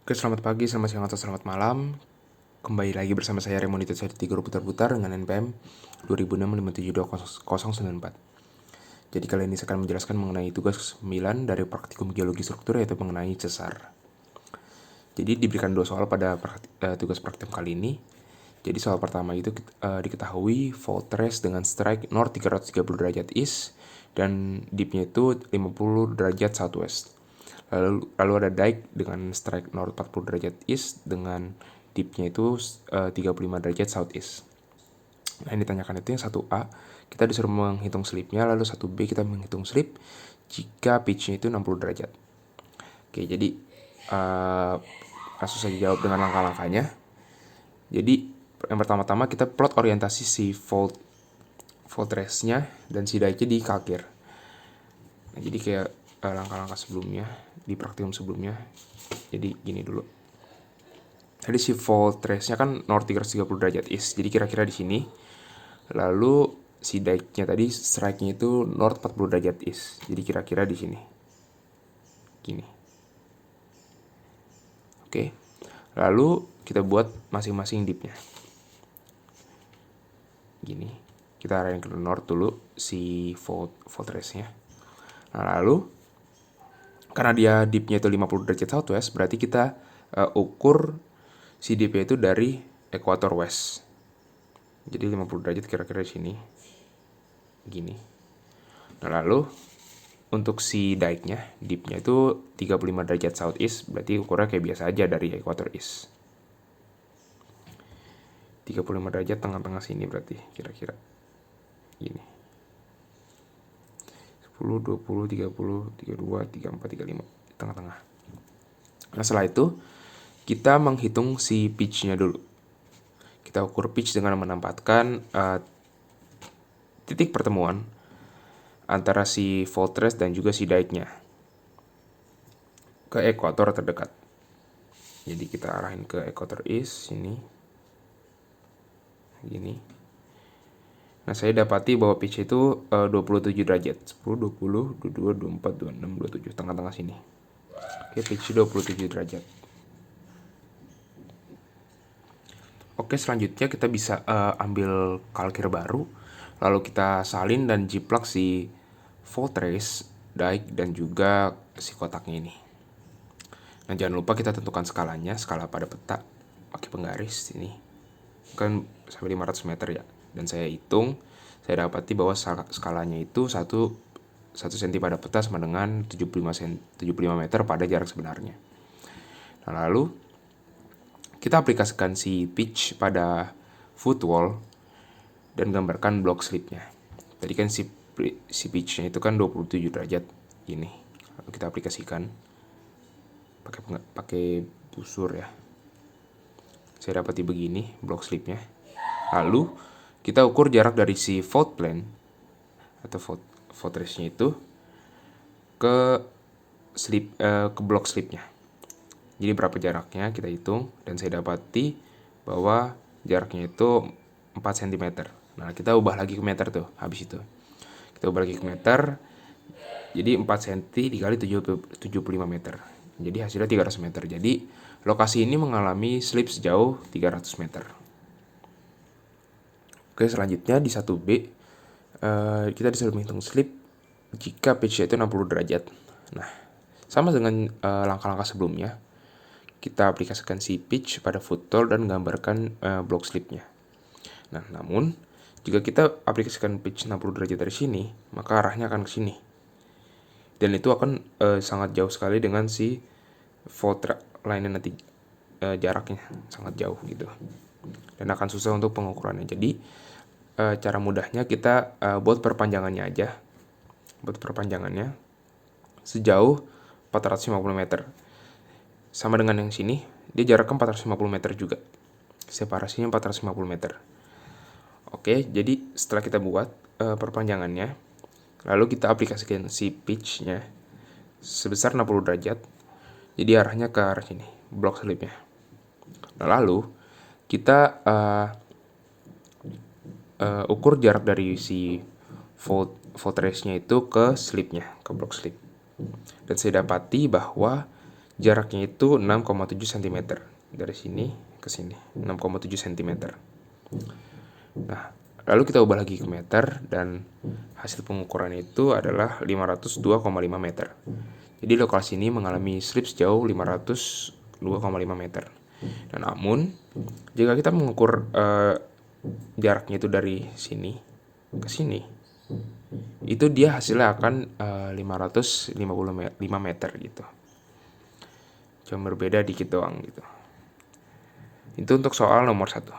Oke, selamat pagi, selamat siang, atau selamat malam. Kembali lagi bersama saya Remonito Seri 3 Putar-Putar dengan NPM 2006572094. Jadi kali ini saya akan menjelaskan mengenai tugas 9 dari praktikum geologi struktur, yaitu mengenai sesar. Jadi diberikan 2 soal pada tugas praktikum kali ini. Jadi soal pertama itu diketahui fault trace dengan strike north 330 derajat east dan deepnya itu 50 derajat southwest. Lalu ada dike dengan strike north 40 derajat east dengan deepnya itu 35 derajat southeast. Nah, yang ditanyakan itu yang 1A, kita disuruh menghitung slipnya, lalu 1B kita menghitung slip jika pitchnya itu 60 derajat. Oke, jadi langsung saja jawab dengan langkah-langkahnya. Jadi yang pertama-tama kita plot orientasi si fault trace-nya dan si dike-nya di kalkir. Nah, jadi kayak langkah-langkah sebelumnya di praktikum sebelumnya. Jadi gini dulu. Jadi si fault trace-nya kan north 330 derajat east. Jadi kira-kira di sini. Lalu si dike-nya tadi strike-nya itu north 40 derajat east. Jadi kira-kira di sini. Gini. Oke. Lalu kita buat masing-masing dip-nya. Gini. Kita arahin ke north dulu si fault trace-nya. Nah, lalu karena dia dip-nya itu 50 derajat southwest, berarti kita ukur si dip-nya itu dari equator west. Jadi 50 derajat kira-kira di sini. Gini. Nah, lalu untuk si dike-nya, dip-nya itu 35 derajat southeast, berarti ukurnya kayak biasa aja dari equator east. 35 derajat tengah-tengah sini berarti kira-kira. Gini. 10, 20, 30, 32, 34, 35. Tengah-tengah. Nah, setelah itu kita menghitung si pitch-nya dulu. Kita ukur pitch dengan menempatkan titik pertemuan antara si fault trace dan juga si dike-nya ke ekuator terdekat. Jadi kita arahin ke equator east sini. Gini. Nah, saya dapati bahwa pitch itu 27 derajat. 10, 20, 22, 24, 26, 27. Tengah-tengah sini. Oke, pitch 27 derajat. Oke, selanjutnya kita bisa ambil kalkir baru. Lalu kita salin dan jiplak si fault trace, dike, dan juga si kotaknya ini. Nah, jangan lupa kita tentukan skalanya, skala pada peta. Pakai penggaris ini. Kan sampai 500 meter ya. Dan saya hitung, saya dapati bahwa skalanya itu 1 cm pada peta sama dengan 75 meter pada jarak sebenarnya. Nah, lalu kita aplikasikan si pitch pada footwall dan gambarkan block slipnya. Tadi kan si pitchnya itu kan 27 derajat ini. Lalu kita aplikasikan pakai busur ya. Saya dapati begini block slipnya. Lalu kita ukur jarak dari si fault plane atau fault trace-nya itu ke block slipnya. Jadi berapa jaraknya kita hitung dan saya dapati bahwa jaraknya itu 4 cm. Nah, kita ubah lagi ke meter tuh habis itu. Kita ubah lagi ke meter. Jadi 4 cm dikali 75 meter. Jadi hasilnya 300 meter. Jadi lokasi ini mengalami slip sejauh 300 meter. Oke, selanjutnya di 1B kita disuruh menghitung slip jika pitch itu 60 derajat. Nah, sama dengan langkah-langkah sebelumnya, kita aplikasikan si pitch pada footwall dan gambarkan block slipnya. Nah, namun jika kita aplikasikan pitch 60 derajat dari sini, maka arahnya akan ke sini. Dan itu akan sangat jauh sekali dengan si fault line-nya nanti, jaraknya sangat jauh gitu. Dan akan susah untuk pengukurannya. Jadi cara mudahnya kita buat perpanjangannya aja. Buat perpanjangannya sejauh 450 meter. Sama dengan yang sini, dia jaraknya 450 meter juga. Separasinya 450 meter. Oke, jadi setelah kita buat perpanjangannya, lalu kita aplikasikan si pitch-nya sebesar 60 derajat. Jadi arahnya ke arah sini, block slip-nya. Nah, lalu kita ukur jarak dari si fault trace-nya itu ke slip-nya, ke block slip. Dan saya dapati bahwa jaraknya itu 6,7 cm. Dari sini ke sini, 6,7 cm. Nah, lalu kita ubah lagi ke meter, dan hasil pengukuran itu adalah 502,5 meter. Jadi lokasi ini mengalami slip sejauh 502,5 meter. Dan namun, jika kita mengukur jaraknya itu dari sini ke sini, itu dia hasilnya akan 555 meter gitu. Cuma berbeda dikit doang gitu. Itu untuk soal nomor 1.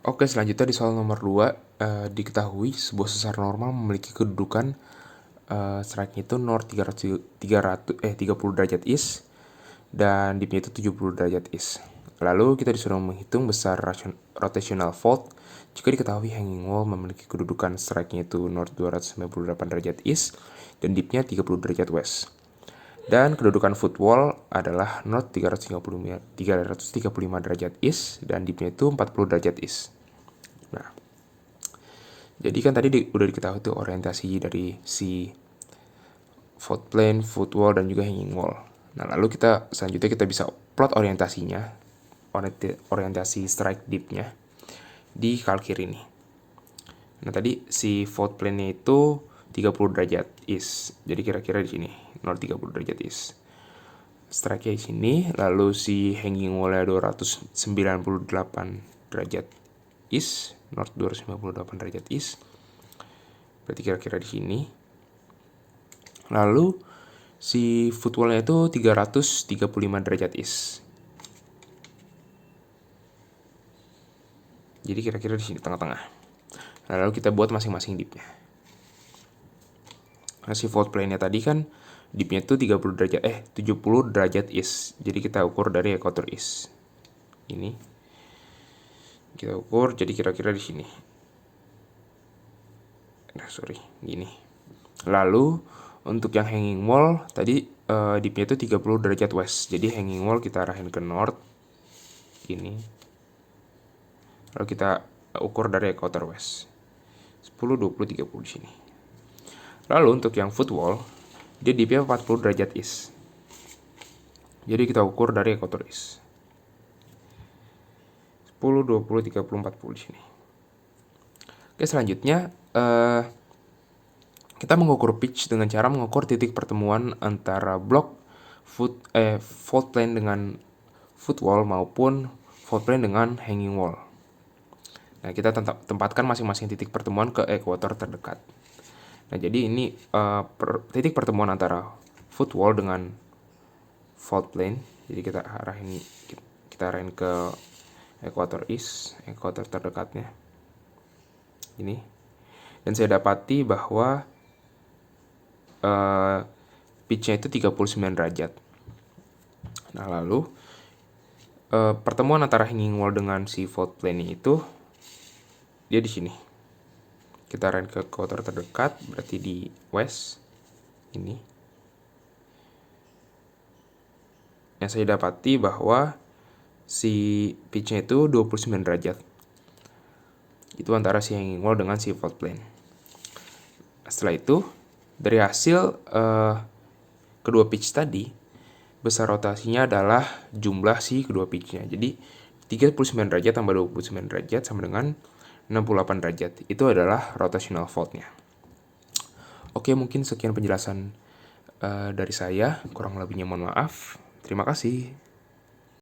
Oke, selanjutnya di soal nomor 2, diketahui sebuah sesar normal memiliki kedudukan strike itu north 30 derajat east dan dipnya itu 70 derajat east. Lalu kita disuruh menghitung besar rotational fault jika diketahui hanging wall memiliki kedudukan strike-nya itu north 298 derajat east dan dipnya 30 derajat west. Dan kedudukan footwall adalah north 335 derajat east dan dipnya itu 40 derajat east. Nah, jadi kan tadi udah diketahui tuh orientasi dari si fault plane, footwall, dan juga hanging wall. Nah, lalu selanjutnya kita bisa plot orientasinya, orientasi strike dipnya di kalkir ini. Nah, tadi si fault plane-nya itu 30 derajat east. Jadi kira-kira di sini, north 30 derajat east. Strike-nya di sini, lalu si hanging wall-nya 298 derajat east, north 298 derajat east. Berarti kira-kira di sini. Lalu si footwall-nya itu 335 derajat east. Jadi kira-kira di sini tengah-tengah. Nah, lalu kita buat masing-masing dipnya. Nah, si fault plane-nya tadi kan dipnya itu 70 derajat east. Jadi kita ukur dari equator east. Ini kita ukur jadi kira-kira di sini. Gini. Lalu untuk yang hanging wall tadi dipnya itu 30 derajat west. Jadi hanging wall kita arahin ke north. Gini. Lalu kita ukur dari equator west. 10, 20, 30 di sini. Lalu untuk yang footwall, dia dipnya 40 derajat east. Jadi kita ukur dari equator east. 10, 20, 30, 40 di sini. Oke, selanjutnya kita mengukur pitch dengan cara mengukur titik pertemuan antara blok fault plane dengan footwall maupun fault plane dengan hanging wall. Nah, kita tempatkan masing-masing titik pertemuan ke ekuator terdekat. Nah, jadi ini titik pertemuan antara footwall dengan fault plane. Jadi kita arahin ke ekuator east, ekuator terdekatnya. Ini. Dan saya dapati bahwa pitch-nya itu 39 derajat. Nah, lalu pertemuan antara hanging wall dengan si fault plane itu dia di sini. Kita arahin ke ekuator terdekat, berarti di west. Ini. Yang saya dapati bahwa si pitch-nya itu 29 derajat. Itu antara si hanging wall dengan si fault plane. Setelah itu, dari hasil kedua pitch tadi, besar rotasinya adalah jumlah si kedua pitch-nya. Jadi 39 derajat tambah 29 derajat sama dengan 68 derajat. Itu adalah rotational fault-nya. Oke, mungkin sekian penjelasan dari saya. Kurang lebihnya mohon maaf. Terima kasih.